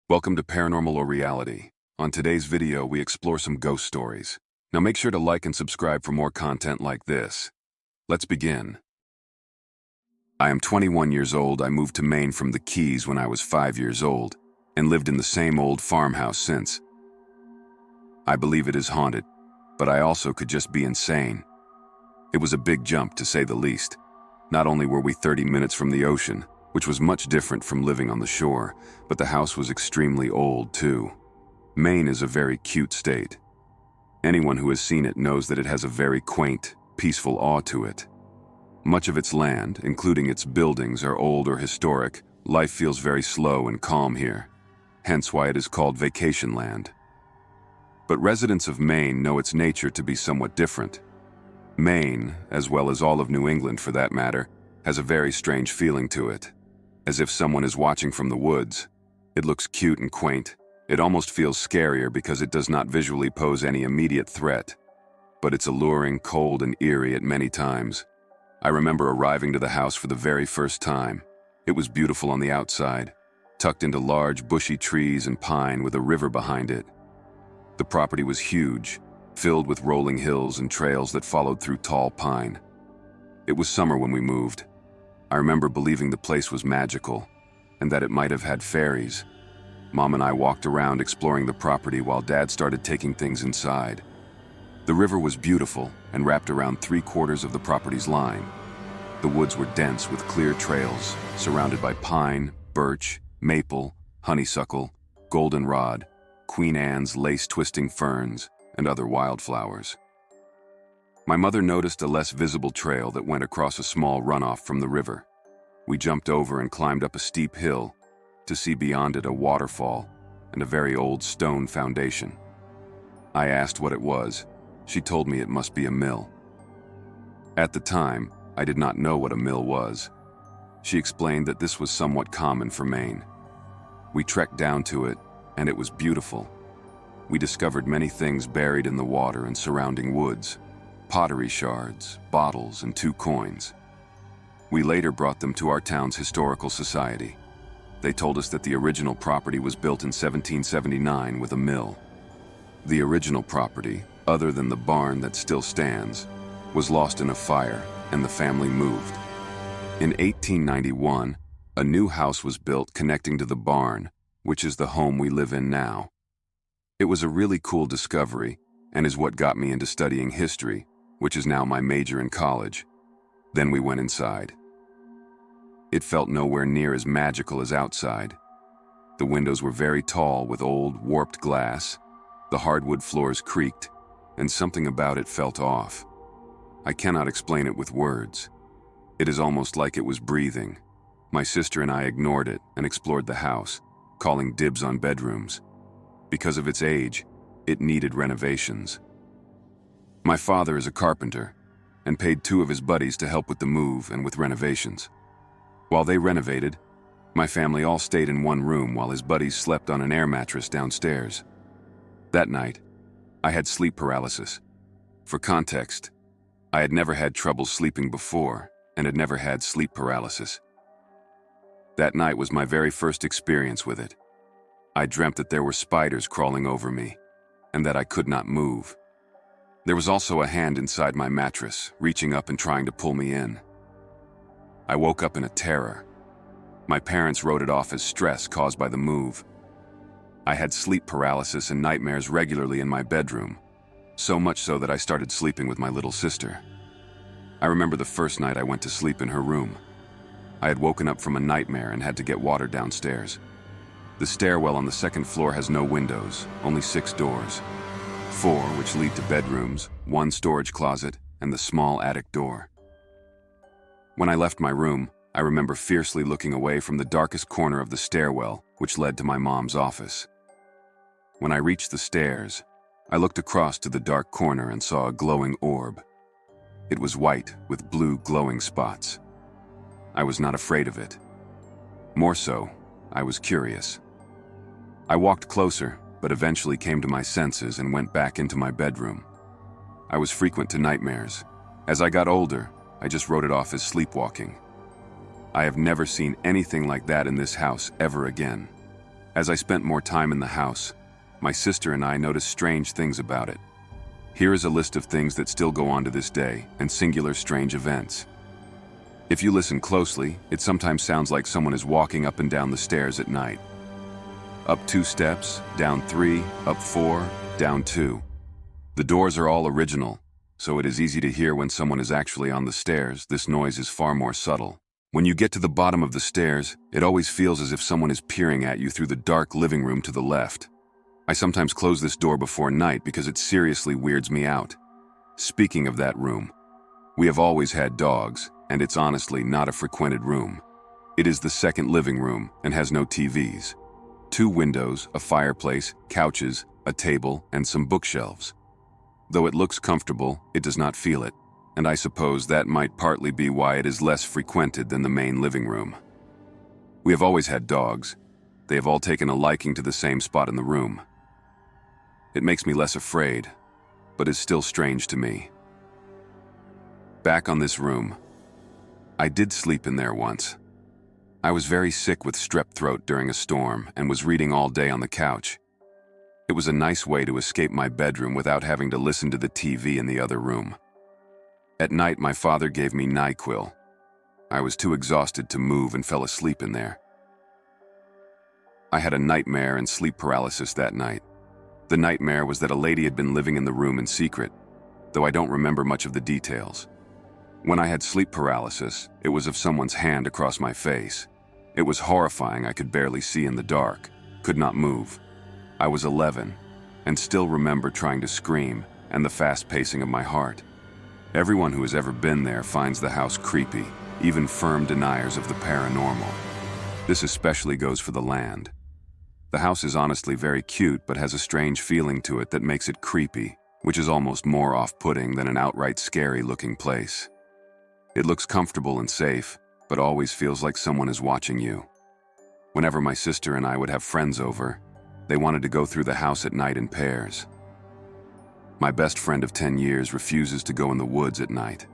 Welcome to Paranormal or Reality. On today's video, we explore some ghost stories. Now make sure to like and subscribe for more content like this. Let's begin. I am 21 years old. I moved to Maine from the Keys when I was 5 years old and lived in the same old farmhouse since. I believe it is haunted, but I also could just be insane. It was a big jump, to say the least. Not only were we 30 minutes from the ocean, which was much different from living on the shore, but the house was extremely old too. Maine is a very cute state. Anyone who has seen it knows that it has a very quaint, peaceful awe to it. Much of its land, including its buildings, are old or historic. Life feels very slow and calm here, hence why it is called vacation land. But residents of Maine know its nature to be somewhat different. Maine, as well as all of New England for that matter, has a very strange feeling to it. As if someone is watching from the woods. It looks cute and quaint. It almost feels scarier because it does not visually pose any immediate threat. But it's alluring, cold, and eerie at many times. I remember arriving to the house for the very first time. It was beautiful on the outside, tucked into large, bushy trees and pine with a river behind it. The property was huge, filled with rolling hills and trails that followed through tall pine. It was summer when we moved. I remember believing the place was magical, and that it might have had fairies. Mom and I walked around exploring the property while Dad started taking things inside. The river was beautiful and wrapped around 3/4 of the property's line. The woods were dense with clear trails, surrounded by pine, birch, maple, honeysuckle, goldenrod, Queen Anne's lace-twisting ferns, and other wildflowers. My mother noticed a less visible trail that went across a small runoff from the river. We jumped over and climbed up a steep hill to see beyond it a waterfall and a very old stone foundation. I asked what it was. She told me it must be a mill. At the time, I did not know what a mill was. She explained that this was somewhat common for Maine. We trekked down to it, and it was beautiful. We discovered many things buried in the water and surrounding woods. Pottery shards, bottles, and 2 coins. We later brought them to our town's historical society. They told us that the original property was built in 1779 with a mill. The original property, other than the barn that still stands, was lost in a fire, and the family moved. In 1891, a new house was built connecting to the barn, which is the home we live in now. It was a really cool discovery, and is what got me into studying history, which is now my major in college. Then we went inside. It felt nowhere near as magical as outside. The windows were very tall with old, warped glass. The hardwood floors creaked, and something about it felt off. I cannot explain it with words. It is almost like it was breathing. My sister and I ignored it and explored the house, calling dibs on bedrooms. Because of its age, it needed renovations. My father is a carpenter and paid 2 of his buddies to help with the move and with renovations. While they renovated, my family all stayed in one room while his buddies slept on an air mattress downstairs. That night, I had sleep paralysis. For context, I had never had trouble sleeping before and had never had sleep paralysis. That night was my very first experience with it. I dreamt that there were spiders crawling over me and that I could not move. There was also a hand inside my mattress, reaching up and trying to pull me in. I woke up in a terror. My parents wrote it off as stress caused by the move. I had sleep paralysis and nightmares regularly in my bedroom, so much so that I started sleeping with my little sister. I remember the first night I went to sleep in her room. I had woken up from a nightmare and had to get water downstairs. The stairwell on the 2nd floor has no windows, only 6 doors. 4 which lead to bedrooms, 1 storage closet, and the small attic door. When I left my room, I remember fiercely looking away from the darkest corner of the stairwell, which led to my mom's office. When I reached the stairs, I looked across to the dark corner and saw a glowing orb. It was white with blue glowing spots. I was not afraid of it. More so, I was curious. I walked closer, but eventually came to my senses and went back into my bedroom. I was frequent to nightmares. As I got older, I just wrote it off as sleepwalking. I have never seen anything like that in this house ever again. As I spent more time in the house, my sister and I noticed strange things about it. Here is a list of things that still go on to this day, and singular strange events. If you listen closely, it sometimes sounds like someone is walking up and down the stairs at night. Up 2 steps, down 3, up 4, down 2. The doors are all original, so it is easy to hear when someone is actually on the stairs. This noise is far more subtle. When you get to the bottom of the stairs, it always feels as if someone is peering at you through the dark living room to the left. I sometimes close this door before night because it seriously weirds me out. Speaking of that room, we have always had dogs, and it's honestly not a frequented room. It is the second living room and has no TVs. 2 windows, a fireplace, couches, a table, and some bookshelves. Though it looks comfortable, it does not feel it, and I suppose that might partly be why it is less frequented than the main living room. We have always had dogs. They have all taken a liking to the same spot in the room. It makes me less afraid, but is still strange to me. Back on this room, I did sleep in there once. I was very sick with strep throat during a storm and was reading all day on the couch. It was a nice way to escape my bedroom without having to listen to the TV in the other room. At night, my father gave me NyQuil. I was too exhausted to move and fell asleep in there. I had a nightmare and sleep paralysis that night. The nightmare was that a lady had been living in the room in secret, though I don't remember much of the details. When I had sleep paralysis, it was of someone's hand across my face. It was horrifying. I could barely see in the dark, could not move. I was 11, and still remember trying to scream and the fast pacing of my heart. Everyone who has ever been there finds the house creepy, even firm deniers of the paranormal. This especially goes for the land. The house is honestly very cute, but has a strange feeling to it that makes it creepy, which is almost more off-putting than an outright scary-looking place. It looks comfortable and safe, but always feels like someone is watching you. Whenever my sister and I would have friends over, they wanted to go through the house at night in pairs. My best friend of 10 years refuses to go in the woods at night.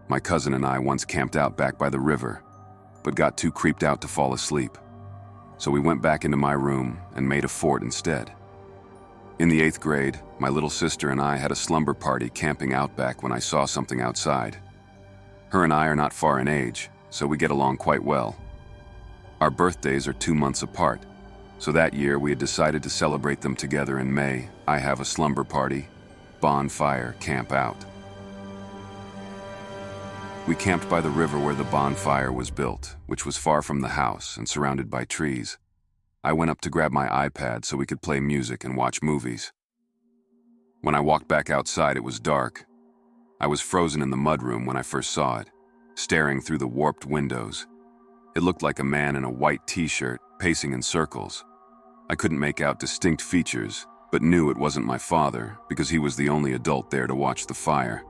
My cousin and I once camped out back by the river, but got too creeped out to fall asleep. So we went back into my room and made a fort instead. In the 8th grade, my little sister and I had a slumber party camping out back when I saw something outside. Her and I are not far in age, so we get along quite well. Our birthdays are 2 months apart, so that year we had decided to celebrate them together in May. I have a slumber party, bonfire, camp out. We camped by the river where the bonfire was built, which was far from the house and surrounded by trees. I went up to grab my iPad so we could play music and watch movies. When I walked back outside, it was dark. I was frozen in the mudroom when I first saw it, staring through the warped windows. It looked like a man in a white t-shirt, pacing in circles. I couldn't make out distinct features, but knew it wasn't my father because he was the only adult there to watch the fire.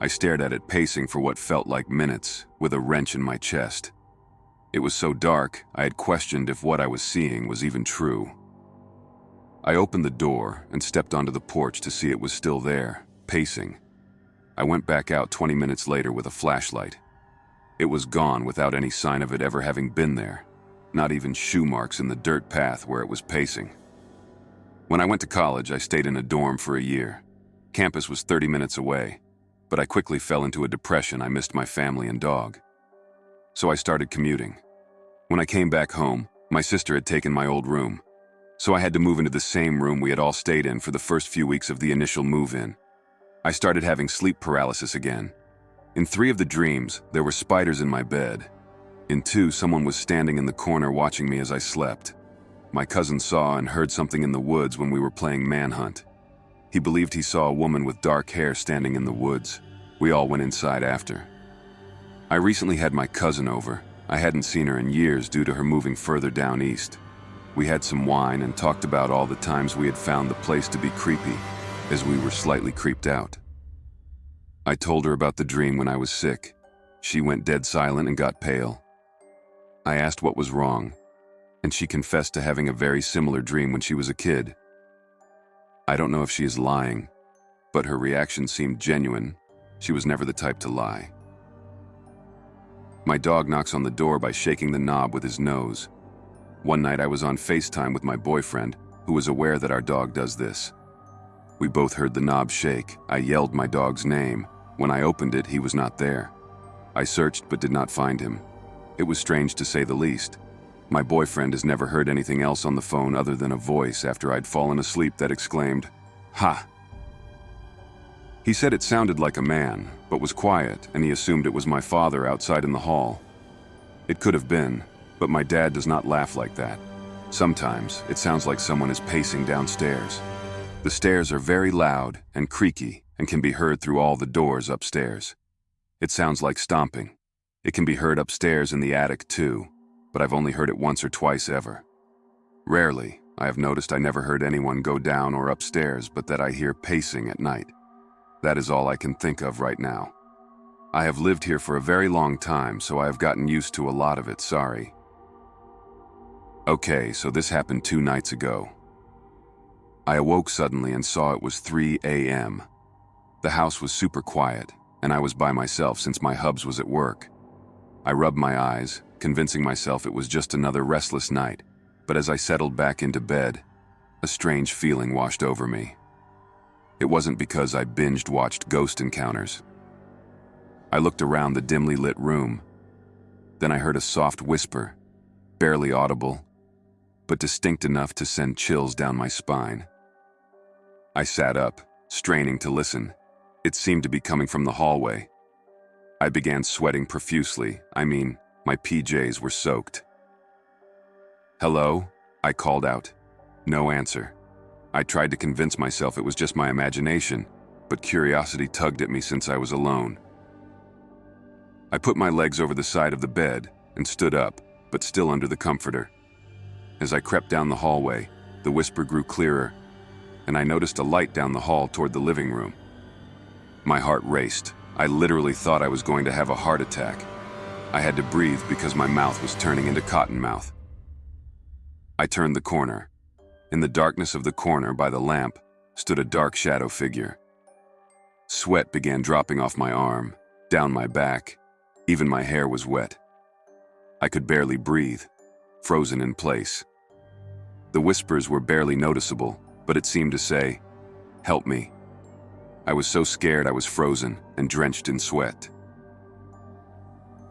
I stared at it, pacing for what felt like minutes, with a wrench in my chest. It was so dark, I had questioned if what I was seeing was even true. I opened the door and stepped onto the porch to see it was still there, pacing. I went back out 20 minutes later with a flashlight. It was gone without any sign of it ever having been there, not even shoe marks in the dirt path where it was pacing. When I went to college, I stayed in a dorm for a year. Campus was 30 minutes away, but I quickly fell into a depression. I missed my family and dog. So I started commuting. When I came back home, my sister had taken my old room, so I had to move into the same room we had all stayed in for the first few weeks of the initial move-in. I started having sleep paralysis again. In 3 of the dreams, there were spiders in my bed. In 2, someone was standing in the corner watching me as I slept. My cousin saw and heard something in the woods when we were playing manhunt. He believed he saw a woman with dark hair standing in the woods. We all went inside after. I recently had my cousin over. I hadn't seen her in years due to her moving further down east. We had some wine and talked about all the times we had found the place to be creepy, as we were slightly creeped out. I told her about the dream when I was sick. She went dead silent and got pale. I asked what was wrong, and she confessed to having a very similar dream when she was a kid. I don't know if she is lying, but her reaction seemed genuine. She was never the type to lie. My dog knocks on the door by shaking the knob with his nose. One night I was on FaceTime with my boyfriend, who was aware that our dog does this. We both heard the knob shake. I yelled my dog's name. When I opened it, he was not there. I searched but did not find him. It was strange to say the least. My boyfriend has never heard anything else on the phone other than a voice after I'd fallen asleep that exclaimed, "Ha!" He said it sounded like a man, but was quiet, and he assumed it was my father outside in the hall. It could have been, but my dad does not laugh like that. Sometimes it sounds like someone is pacing downstairs. The stairs are very loud and creaky and can be heard through all the doors upstairs. It sounds like stomping. It can be heard upstairs in the attic too, but I've only heard it once or twice ever. Rarely, I have noticed I never heard anyone go down or upstairs, but that I hear pacing at night. That is all I can think of right now. I have lived here for a very long time, so I have gotten used to a lot of it, sorry. Okay, so this happened 2 nights ago. I awoke suddenly and saw it was 3 a.m. The house was super quiet, and I was by myself since my hubs was at work. I rubbed my eyes, convincing myself it was just another restless night, but as I settled back into bed, a strange feeling washed over me. It wasn't because I binged-watched ghost encounters. I looked around the dimly lit room. Then I heard a soft whisper, barely audible, but distinct enough to send chills down my spine. I sat up, straining to listen. It seemed to be coming from the hallway. I began sweating profusely. My PJs were soaked. "Hello?" I called out. No answer. I tried to convince myself it was just my imagination, but curiosity tugged at me since I was alone. I put my legs over the side of the bed and stood up, but still under the comforter. As I crept down the hallway, the whisper grew clearer, and I noticed a light down the hall toward the living room. My heart raced. I literally thought I was going to have a heart attack. I had to breathe because my mouth was turning into cottonmouth. I turned the corner. In the darkness of the corner by the lamp stood a dark shadow figure. Sweat began dropping off my arm, down my back. Even my hair was wet. I could barely breathe, frozen in place. The whispers were barely noticeable, but it seemed to say, "Help me." I was so scared I was frozen and drenched in sweat.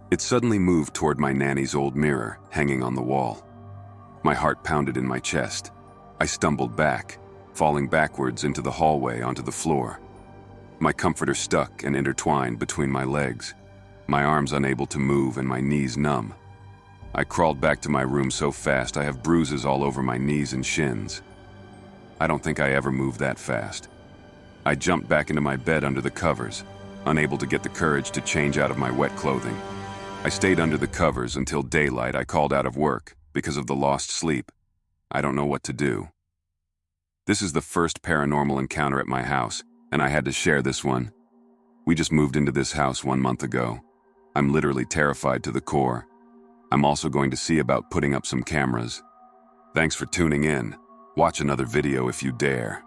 It suddenly moved toward my nanny's old mirror, hanging on the wall. My heart pounded in my chest. I stumbled back, falling backwards into the hallway onto the floor. My comforter stuck and intertwined between my legs, my arms unable to move and my knees numb. I crawled back to my room so fast I have bruises all over my knees and shins. I don't think I ever moved that fast. I jumped back into my bed under the covers, unable to get the courage to change out of my wet clothing. I stayed under the covers until daylight. I called out of work because of the lost sleep. I don't know what to do. This is the first paranormal encounter at my house, and I had to share this one. We just moved into this house 1 month ago. I'm literally terrified to the core. I'm also going to see about putting up some cameras. Thanks for tuning in. Watch another video if you dare.